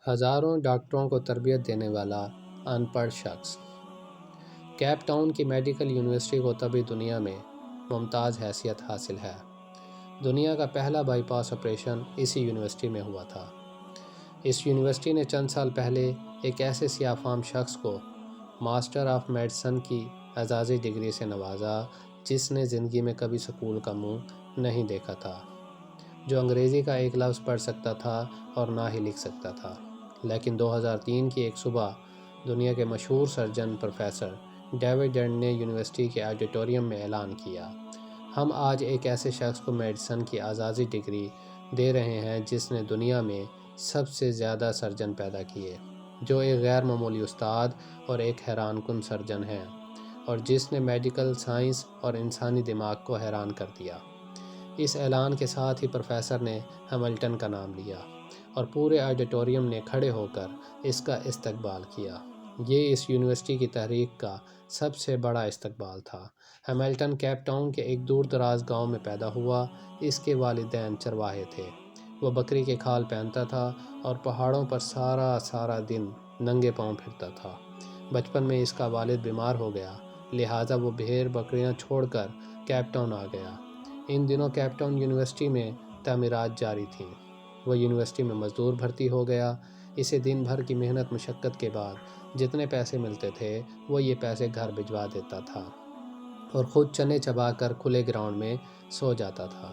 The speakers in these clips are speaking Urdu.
ہزاروں ڈاکٹروں کو تربیت دینے والا ان پڑھ شخص۔ کیپ ٹاؤن کی میڈیکل یونیورسٹی کو تبھی دنیا میں ممتاز حیثیت حاصل ہے۔ دنیا کا پہلا بائی پاس آپریشن اسی یونیورسٹی میں ہوا تھا۔ اس یونیورسٹی نے چند سال پہلے ایک ایسے سیاہ فام شخص کو ماسٹر آف میڈیسن کی اعزازی ڈگری سے نوازا جس نے زندگی میں کبھی سکول کا منہ نہیں دیکھا تھا، جو انگریزی کا ایک لفظ پڑھ سکتا تھا اور نہ ہی لکھ سکتا تھا، لیکن 2003 کی ایک صبح دنیا کے مشہور سرجن پروفیسر ڈیوڈ ڈنٹ نے یونیورسٹی کے آڈیٹوریم میں اعلان کیا، ہم آج ایک ایسے شخص کو میڈیسن کی اعزازی ڈگری دے رہے ہیں جس نے دنیا میں سب سے زیادہ سرجن پیدا کیے، جو ایک غیر معمولی استاد اور ایک حیران کن سرجن ہیں، اور جس نے میڈیکل سائنس اور انسانی دماغ کو حیران کر دیا۔ اس اعلان کے ساتھ ہی پروفیسر نے ہیملٹن کا نام لیا اور پورے آڈیٹوریم نے کھڑے ہو کر اس کا استقبال کیا۔ یہ اس یونیورسٹی کی تاریخ کا سب سے بڑا استقبال تھا۔ ہیملٹن کیپ ٹاؤن کے ایک دور دراز گاؤں میں پیدا ہوا۔ اس کے والدین چرواہے تھے۔ وہ بکری کے کھال پہنتا تھا اور پہاڑوں پر سارا دن ننگے پاؤں پھرتا تھا۔ بچپن میں اس کا والد بیمار ہو گیا، لہٰذا وہ بھیڑ بکریاں چھوڑ کر کیپ ٹاؤن آ گیا۔ ان دنوں کیپ ٹاؤن یونیورسٹی میں تعمیرات جاری تھیں۔ وہ یونیورسٹی میں مزدور بھرتی ہو گیا۔ اسے دن بھر کی محنت مشقت کے بعد جتنے پیسے ملتے تھے وہ یہ پیسے گھر بھجوا دیتا تھا اور خود چنے چبا کر کھلے گراؤنڈ میں سو جاتا تھا۔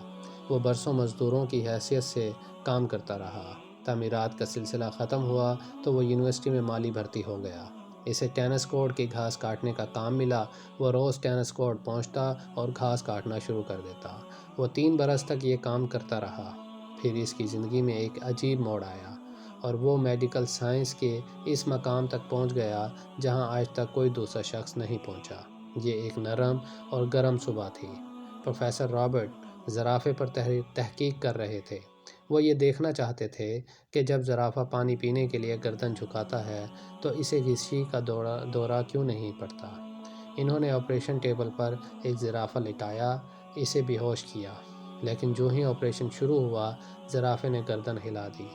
وہ برسوں مزدوروں کی حیثیت سے کام کرتا رہا۔ تعمیرات کا سلسلہ ختم ہوا تو وہ یونیورسٹی میں مالی بھرتی ہو گیا۔ اسے ٹینس کورٹ کی گھاس کاٹنے کا کام ملا۔ وہ روز ٹینس کورٹ پہنچتا اور گھاس کاٹنا شروع کر دیتا۔ وہ 3 برس تک یہ کام کرتا رہا۔ پھر اس کی زندگی میں ایک عجیب موڑ آیا اور وہ میڈیکل سائنس کے اس مقام تک پہنچ گیا جہاں آج تک کوئی دوسرا شخص نہیں پہنچا۔ یہ ایک نرم اور گرم صبح تھی۔ پروفیسر رابرٹ زرافے پر تحقیق کر رہے تھے۔ وہ یہ دیکھنا چاہتے تھے کہ جب زرافہ پانی پینے کے لیے گردن جھکاتا ہے تو اسے کسی کا دورہ کیوں نہیں پڑتا۔ انہوں نے آپریشن ٹیبل پر ایک زرافہ لٹایا، اسے بے ہوش کیا، لیکن جو ہی آپریشن شروع ہوا زرافے نے گردن ہلا دی۔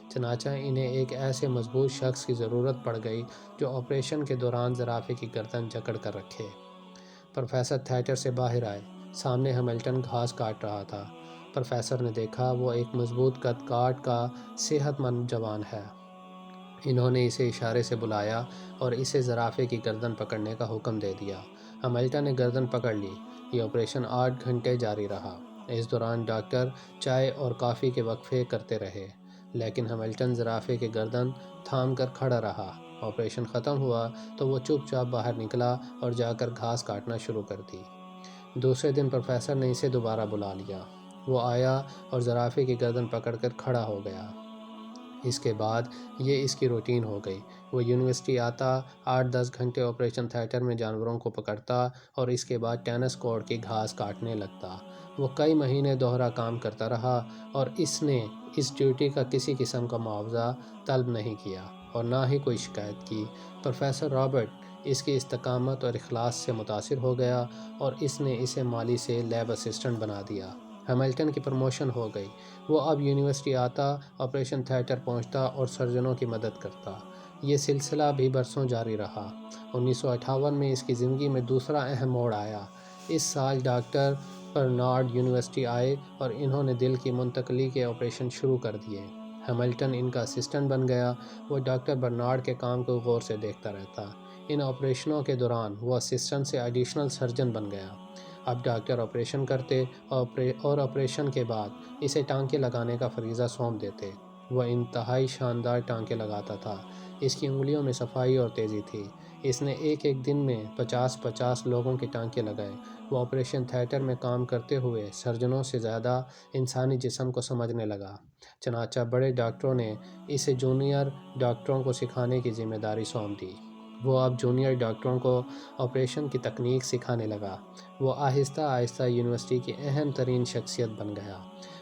چنانچہ انہیں ایک ایسے مضبوط شخص کی ضرورت پڑ گئی جو آپریشن کے دوران زرافے کی گردن جکڑ کر رکھے۔ پروفیسر تھیٹر سے باہر آئے۔ سامنے ہیملٹن گھاس کاٹ رہا تھا۔ پروفیسر نے دیکھا وہ ایک مضبوط قد کاٹ کا صحت مند جوان ہے۔ انہوں نے اسے اشارے سے بلایا اور اسے زرافے کی گردن پکڑنے کا حکم دے دیا۔ ہیملٹن نے گردن پکڑ لی۔ یہ آپریشن 8 گھنٹے جاری رہا۔ اس دوران ڈاکٹر چائے اور کافی کے وقفے کرتے رہے، لیکن ہیملٹن زرافے کی گردن تھام کر کھڑا رہا۔ آپریشن ختم ہوا تو وہ چپ چاپ باہر نکلا اور جا کر گھاس کاٹنا شروع کر دی۔ دوسرے دن پروفیسر نے اسے دوبارہ بلا لیا۔ وہ آیا اور زرافے کی گردن پکڑ کر کھڑا ہو گیا۔ اس کے بعد یہ اس کی روٹین ہو گئی۔ وہ یونیورسٹی آتا، 8-10 گھنٹے آپریشن تھیٹر میں جانوروں کو پکڑتا اور اس کے بعد ٹینس کورٹ کی گھاس کاٹنے لگتا۔ وہ کئی مہینے دوہرا کام کرتا رہا اور اس نے اس ڈیوٹی کا کسی قسم کا معاوضہ طلب نہیں کیا اور نہ ہی کوئی شکایت کی۔ پروفیسر رابرٹ اس کی استقامت اور اخلاص سے متاثر ہو گیا اور اس نے اسے مالی سے لیب اسسٹنٹ بنا دیا۔ ہیملٹن کی پروموشن ہو گئی۔ وہ اب یونیورسٹی آتا، آپریشن تھیٹر پہنچتا اور سرجنوں کی مدد کرتا۔ یہ سلسلہ بھی برسوں جاری رہا۔ 1958 میں اس کی زندگی میں دوسرا اہم موڑ آیا۔ اس سال ڈاکٹر برنارڈ یونیورسٹی آئے اور انہوں نے دل کی منتقلی کے آپریشن شروع کر دیے۔ ہیملٹن ان کا اسسٹنٹ بن گیا۔ وہ ڈاکٹر برنارڈ کے کام کو غور سے دیکھتا رہتا۔ ان آپریشنوں کے دوران وہ اسسٹنٹ سے ایڈیشنل سرجن بن گیا۔ اب ڈاکٹر آپریشن کرتے اور آپریشن کے بعد اسے ٹانکے لگانے کا فریضہ سونپ دیتے۔ وہ انتہائی شاندار ٹانکے لگاتا تھا۔ اس کی انگلیوں میں صفائی اور تیزی تھی۔ اس نے ایک دن میں 50 لوگوں کے ٹانکے لگائے۔ وہ آپریشن تھیٹر میں کام کرتے ہوئے سرجنوں سے زیادہ انسانی جسم کو سمجھنے لگا۔ چنانچہ بڑے ڈاکٹروں نے اسے جونیئر ڈاکٹروں کو سکھانے کی ذمہ داری سونپ دی۔ وہ اب جونیئر ڈاکٹروں کو آپریشن کی تکنیک سکھانے لگا۔ وہ آہستہ آہستہ یونیورسٹی کی اہم ترین شخصیت بن گیا۔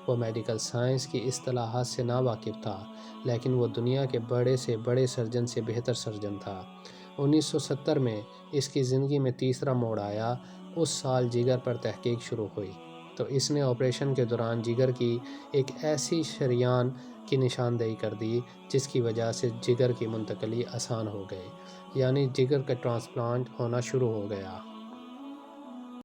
وہ میڈیکل سائنس کی اصطلاحات سے ناواقف تھا، لیکن وہ دنیا کے بڑے سے بڑے سرجن سے بہتر سرجن تھا۔ 1970 میں اس کی زندگی میں تیسرا موڑ آیا۔ اس سال جگر پر تحقیق شروع ہوئی۔ تو اس نے آپریشن کے دوران جگر کی ایک ایسی شریان کی نشاندہی کر دی جس کی وجہ سے جگر کی منتقلی آسان ہو گئی، یعنی جگر کا ٹرانسپلانٹ ہونا شروع ہو گیا۔